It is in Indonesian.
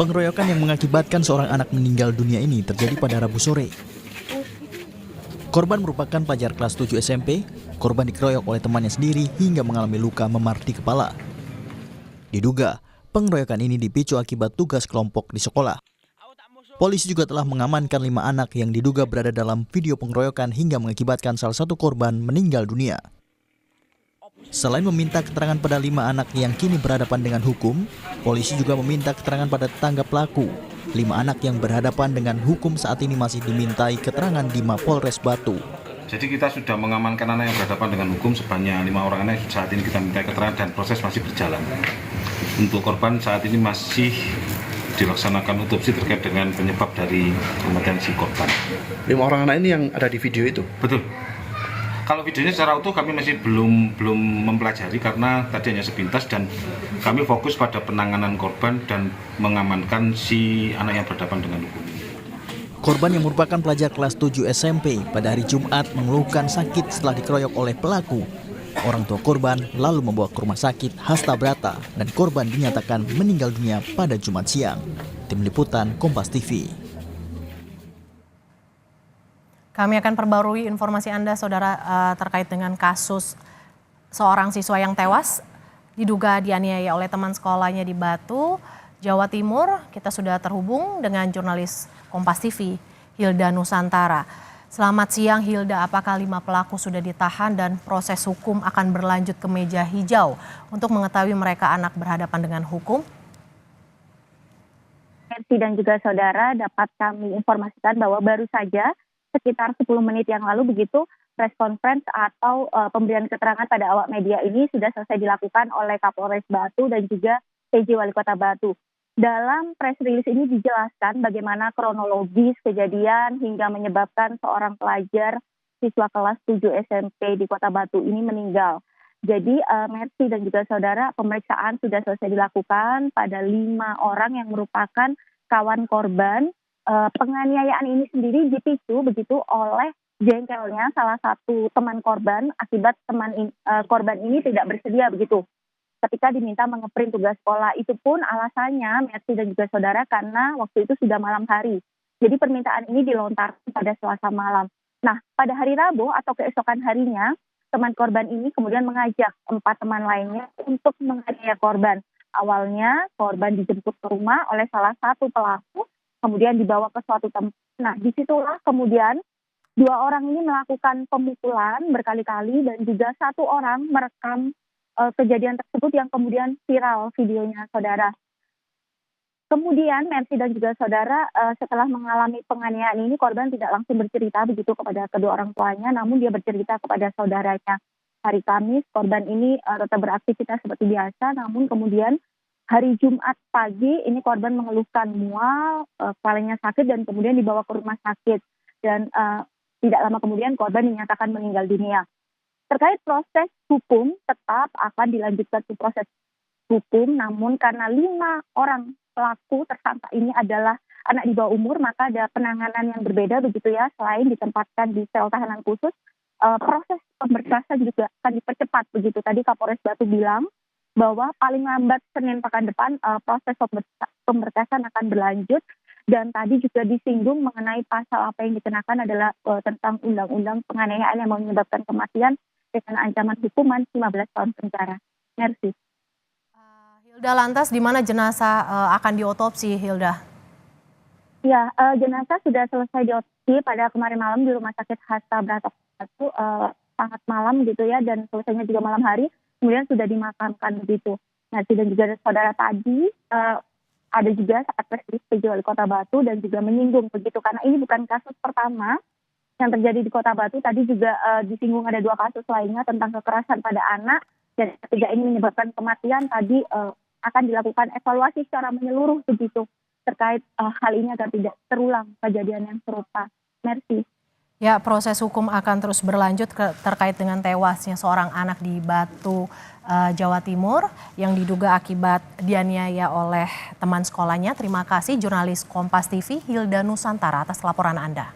Pengeroyokan yang mengakibatkan seorang anak meninggal dunia ini terjadi pada Rabu sore. Korban merupakan pelajar kelas 7 SMP. Korban dikeroyok oleh temannya sendiri hingga mengalami luka memar di kepala. Diduga, pengeroyokan ini dipicu akibat tugas kelompok di sekolah. Polisi juga telah mengamankan 5 anak yang diduga berada dalam video pengeroyokan hingga mengakibatkan salah satu korban meninggal dunia. Selain meminta keterangan pada 5 anak yang kini berhadapan dengan hukum, polisi juga meminta keterangan pada tetangga pelaku. 5 anak yang berhadapan dengan hukum saat ini masih dimintai keterangan di Mapolres Batu. Jadi kita sudah mengamankan anak yang berhadapan dengan hukum sebanyak 5 orang anak saat ini kita minta keterangan dan proses masih berjalan. Untuk korban saat ini masih dilaksanakan otopsi terkait dengan penyebab dari kematian si korban. 5 orang anak ini yang ada di video itu? Betul. Kalau videonya secara utuh kami masih belum mempelajari karena tadi hanya sepintas dan kami fokus pada penanganan korban dan mengamankan si anak yang berhadapan dengan hukum. Korban yang merupakan pelajar kelas 7 SMP pada hari Jumat mengeluhkan sakit setelah dikeroyok oleh pelaku. Orang tua korban lalu membawa ke rumah sakit Hasta Brata dan korban dinyatakan meninggal dunia pada Jumat siang. Tim Liputan Kompas TV. Kami akan perbarui informasi Anda, Saudara, terkait dengan kasus seorang siswa yang tewas diduga dianiaya oleh teman sekolahnya di Batu, Jawa Timur. Kita sudah terhubung dengan jurnalis Kompas TV, Hilda Nusantara. Selamat siang Hilda, apakah 5 pelaku sudah ditahan dan proses hukum akan berlanjut ke meja hijau untuk mengetahui mereka anak berhadapan dengan hukum? Mercy dan juga saudara, dapat kami informasikan bahwa baru saja sekitar 10 menit yang lalu begitu press conference atau pemberian keterangan pada awak media ini sudah selesai dilakukan oleh Kapolres Batu dan juga PJ Wali Kota Batu. Dalam press release ini dijelaskan bagaimana kronologis kejadian hingga menyebabkan seorang pelajar siswa kelas 7 SMP di Kota Batu ini meninggal. Jadi Mercy dan juga saudara, pemeriksaan sudah selesai dilakukan pada 5 orang yang merupakan kawan korban. Penganiayaan ini sendiri dipicu begitu oleh jengkelnya salah satu teman korban akibat korban ini tidak bersedia begitu. Ketika diminta mengeprint tugas sekolah, itu pun alasannya Mercy dan juga saudara karena waktu itu sudah malam hari. Jadi permintaan ini dilontarkan pada Selasa malam. Nah, pada hari Rabu atau keesokan harinya, teman korban ini kemudian mengajak 4 teman lainnya untuk menganiaya korban. Awalnya korban dijemput ke rumah oleh salah satu pelaku, kemudian dibawa ke suatu tempat. Nah, disitulah kemudian 2 orang ini melakukan pemukulan berkali-kali dan juga 1 orang merekam kejadian tersebut yang kemudian viral videonya, saudara. Kemudian Mercy dan juga saudara, setelah mengalami penganiayaan ini, korban tidak langsung bercerita begitu kepada kedua orang tuanya, namun dia bercerita kepada saudaranya. Hari Kamis, korban ini tetap beraktivitas seperti biasa, namun kemudian hari Jumat pagi ini korban mengeluhkan mual, kepalanya sakit dan kemudian dibawa ke rumah sakit. Dan tidak lama kemudian korban dinyatakan meninggal dunia. Terkait proses hukum tetap akan dilanjutkan ke proses hukum, namun karena 5 orang pelaku tersangka ini adalah anak di bawah umur, maka ada penanganan yang berbeda begitu ya. Selain ditempatkan di sel tahanan khusus, proses pemberkasan juga akan dipercepat begitu. Tadi Kapolres Batu bilang bahwa paling lambat Senin pekan depan proses pemberkasan akan berlanjut. Dan tadi juga disinggung mengenai pasal apa yang dikenakan adalah tentang undang-undang penganiayaan yang menyebabkan kematian dengan ancaman hukuman 15 tahun penjara. Merci. Hilda, lantas di mana jenazah akan diotopsi, Hilda? Ya, jenazah sudah selesai diotopsi pada kemarin malam di Rumah Sakit Hasta Brata itu sangat malam gitu ya, dan selesainya juga malam hari, kemudian sudah dimakamkan begitu. Merci dan juga saudara, tadi ada juga saat presiden PJ Wali Kota Batu dan juga menyinggung begitu, karena ini bukan kasus pertama yang terjadi di Kota Batu. Tadi juga disinggung ada 2 kasus lainnya tentang kekerasan pada anak, dan ketiga ini menyebabkan kematian. Tadi akan dilakukan evaluasi secara menyeluruh begitu terkait hal ini agar tidak terulang kejadian yang serupa. Merci. Ya, proses hukum akan terus berlanjut terkait dengan tewasnya seorang anak di Batu, Jawa Timur yang diduga akibat dianiaya oleh teman sekolahnya. Terima kasih jurnalis Kompas TV Hilda Nusantara atas laporan Anda.